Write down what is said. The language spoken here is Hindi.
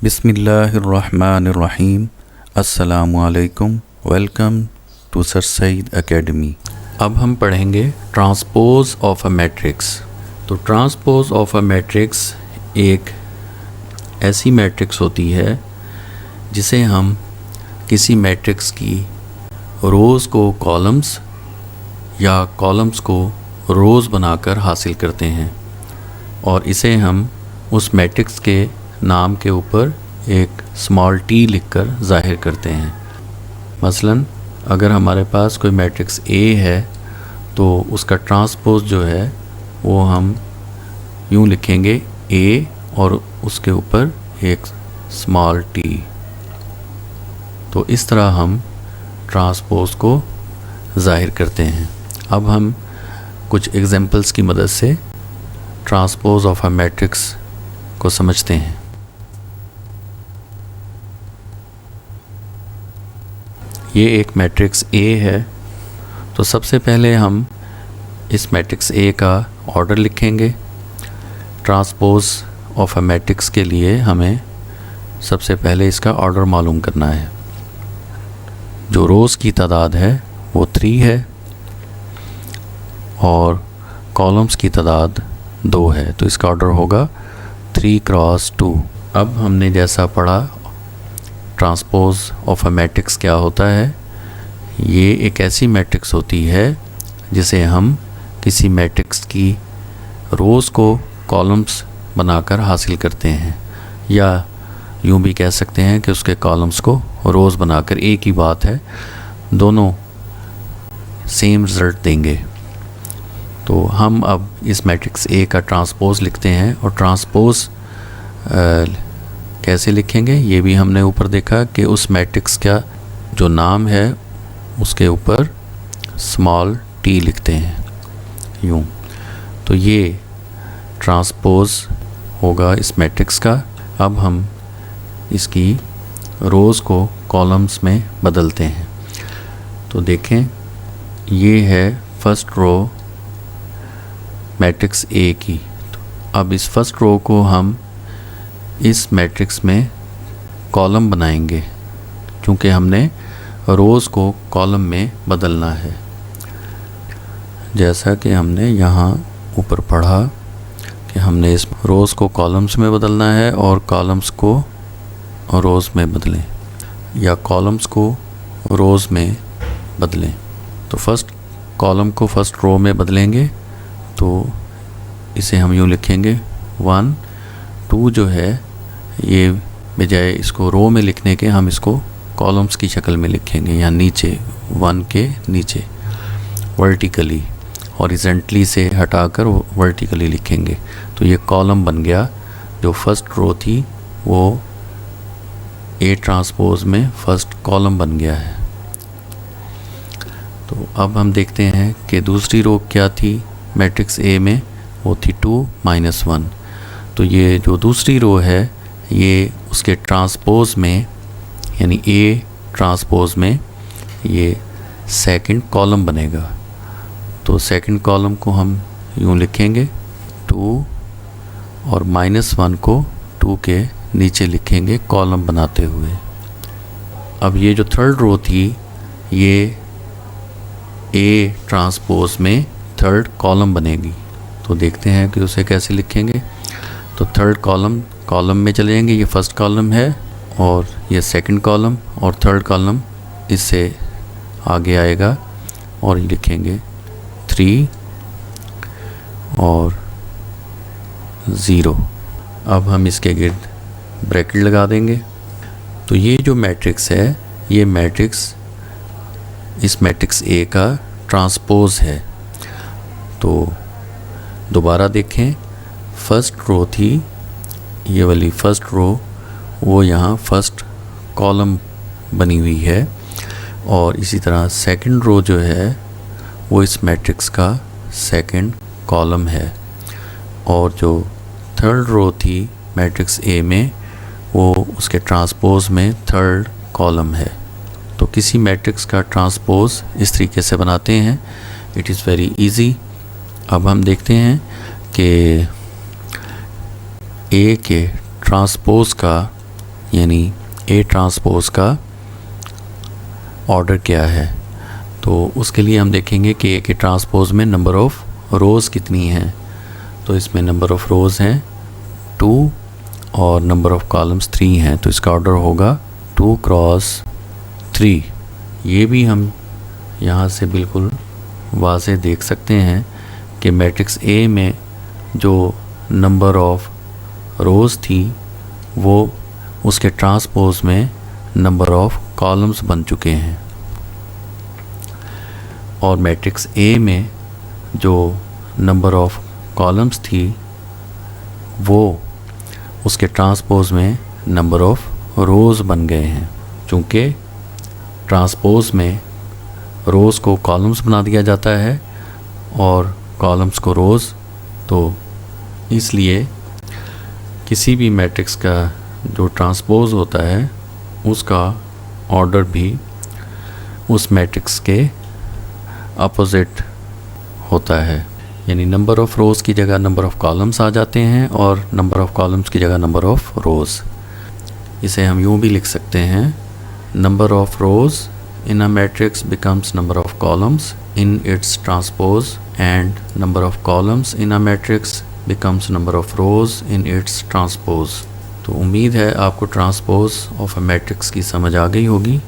बिस्मिल्लाहिर्रहमानिर्रहीम। अस्सलामुअलैकुम। Welcome to sir Saeed academy. अब हम पढ़ेंगे ट्रांसपोज ऑफ अ मैट्रिक्स। तो ट्रांसपोज ऑफ अ मैट्रिक्स एक ऐसी मैट्रिक्स होती है जिसे हम किसी मैट्रिक्स की रोज़ को कॉलम्स या कॉलम्स को रोज़ बनाकर हासिल करते हैं और इसे हम उस मैट्रिक्स के नाम के ऊपर एक स्मॉल टी लिखकर ज़ाहिर करते हैं। मसलन अगर हमारे पास कोई मैट्रिक्स ए है तो उसका ट्रांसपोज जो है वो हम यूँ लिखेंगे ए और उसके ऊपर एक स्मॉल टी। तो इस तरह हम ट्रांसपोज को ज़ाहिर करते हैं। अब हम कुछ एग्जांपल्स की मदद से ट्रांसपोज ऑफ अ मैट्रिक्स को समझते हैं। ये एक मैट्रिक्स ए है, तो सबसे पहले हम इस मैट्रिक्स ए का ऑर्डर लिखेंगे। ट्रांसपोज ऑफ अ मैट्रिक्स के लिए हमें सबसे पहले इसका ऑर्डर मालूम करना है। जो रोज़ की तादाद है वो 3 है और कॉलम्स की तादाद 2 है, तो इसका ऑर्डर होगा 3 क्रॉस 2। अब हमने जैसा पढ़ा ट्रांसपोज ऑफ अ मैट्रिक्स क्या होता है। ये एक ऐसी मैट्रिक्स होती है जिसे हम किसी मैट्रिक्स की रोज़ को कॉलम्स बनाकर हासिल करते हैं, या यूँ भी कह सकते हैं कि उसके कॉलम्स को रोज़ बनाकर। एक ही बात है, दोनों सेम रिज़ल्ट देंगे। तो हम अब इस मैट्रिक्स ए का ट्रांसपोज लिखते हैं और ट्रांसपोज कैसे लिखेंगे ये भी हमने ऊपर देखा कि उस मैट्रिक्स का जो नाम है उसके ऊपर स्मॉल टी लिखते हैं यूँ। तो ये ट्रांसपोज होगा इस मैट्रिक्स का। अब हम इसकी रोज़ को कॉलम्स में बदलते हैं। तो देखें, ये है फर्स्ट रो मैट्रिक्स ए की। तो अब इस फर्स्ट रो को हम इस मैट्रिक्स में कॉलम बनाएंगे, क्योंकि हमने रोज़ को कॉलम में बदलना है। जैसा कि हमने यहाँ ऊपर पढ़ा कि हमने इस रोज़ को कॉलम्स में बदलना है और कॉलम्स को रोज़ में बदलें, या कॉलम्स को रोज़ में बदलें। तो फर्स्ट कॉलम को फर्स्ट रो में बदलेंगे, तो इसे हम यूँ लिखेंगे 1 2 जो है ये बजाय इसको रो में लिखने के हम इसको कॉलम्स की शक्ल में लिखेंगे, या नीचे 1 के नीचे वर्टिकली, हॉरिजेंटली से हटाकर वर्टिकली लिखेंगे। तो ये कॉलम बन गया। जो फर्स्ट रो थी वो ए ट्रांसपोज में फर्स्ट कॉलम बन गया है। तो अब हम देखते हैं कि दूसरी रो क्या थी मैट्रिक्स ए में, वो थी 2 - 1। तो ये जो दूसरी रो है ये उसके ट्रांसपोज में, यानी ए ट्रांसपोज में ये सेकंड कॉलम बनेगा। तो सेकंड कॉलम को हम यूँ लिखेंगे 2 और -1 को 2 के नीचे लिखेंगे कॉलम बनाते हुए। अब ये जो थर्ड रो थी ये ए ट्रांसपोज में थर्ड कॉलम बनेगी। तो देखते हैं कि उसे कैसे लिखेंगे। तो थर्ड कॉलम में चले जाएंगे। ये फर्स्ट कॉलम है और ये सेकंड कॉलम, और थर्ड कॉलम इससे आगे आएगा और लिखेंगे 3 और 0। अब हम इसके गिर्द ब्रैकेट लगा देंगे। तो ये जो मैट्रिक्स है ये मैट्रिक्स इस मैट्रिक्स ए का ट्रांसपोज है। तो दोबारा देखें, फर्स्ट रो थी ये वाली फर्स्ट रो, वो यहाँ फर्स्ट कॉलम बनी हुई है, और इसी तरह सेकंड रो जो है वो इस मैट्रिक्स का सेकंड कॉलम है, और जो थर्ड रो थी मैट्रिक्स ए में वो उसके ट्रांसपोज में थर्ड कॉलम है। तो किसी मैट्रिक्स का ट्रांसपोज इस तरीके से बनाते हैं। It is very easy. अब हम देखते हैं कि ए के ट्रांसपोज का यानी ए ट्रांसपोज़ का ऑर्डर क्या है। तो उसके लिए हम देखेंगे कि ए के ट्रांसपोज़ में नंबर ऑफ़ रोज़ कितनी हैं। तो इसमें नंबर ऑफ़ रोज़ हैं 2 और नंबर ऑफ़ कॉलम्स 3 हैं, तो इसका ऑर्डर होगा 2 क्रॉस 3। ये भी हम यहाँ से बिल्कुल वाज़े देख सकते हैं कि मैट्रिक्स ए में जो नंबर ऑफ़ रोज़ थी वो उसके ट्रांसपोज़ में नंबर ऑफ़ कॉलम्स बन चुके हैं, और मैट्रिक्स ए में जो नंबर ऑफ़ कॉलम्स थी वो उसके ट्रांसपोज़ में नंबर ऑफ़ रोज़ बन गए हैं। चूँकि ट्रांसपोज़ में रोज़ को कॉलम्स बना दिया जाता है और कॉलम्स को रोज़, तो इसलिए किसी भी मैट्रिक्स का जो ट्रांसपोज़ होता है उसका ऑर्डर भी उस मैट्रिक्स के अपोजिट होता है। यानी नंबर ऑफ़ रोज़ की जगह नंबर ऑफ़ कॉलम्स आ जाते हैं और नंबर ऑफ़ कॉलम्स की जगह नंबर ऑफ़ रोज़। इसे हम यूँ भी लिख सकते हैं, number of rows in a matrix becomes number of columns in its transpose, and number of columns in a matrix becomes number of rows in its transpose। तो उम्मीद है आपको ट्रांसपोज ऑफ अ मैट्रिक्स की समझ आ गई होगी।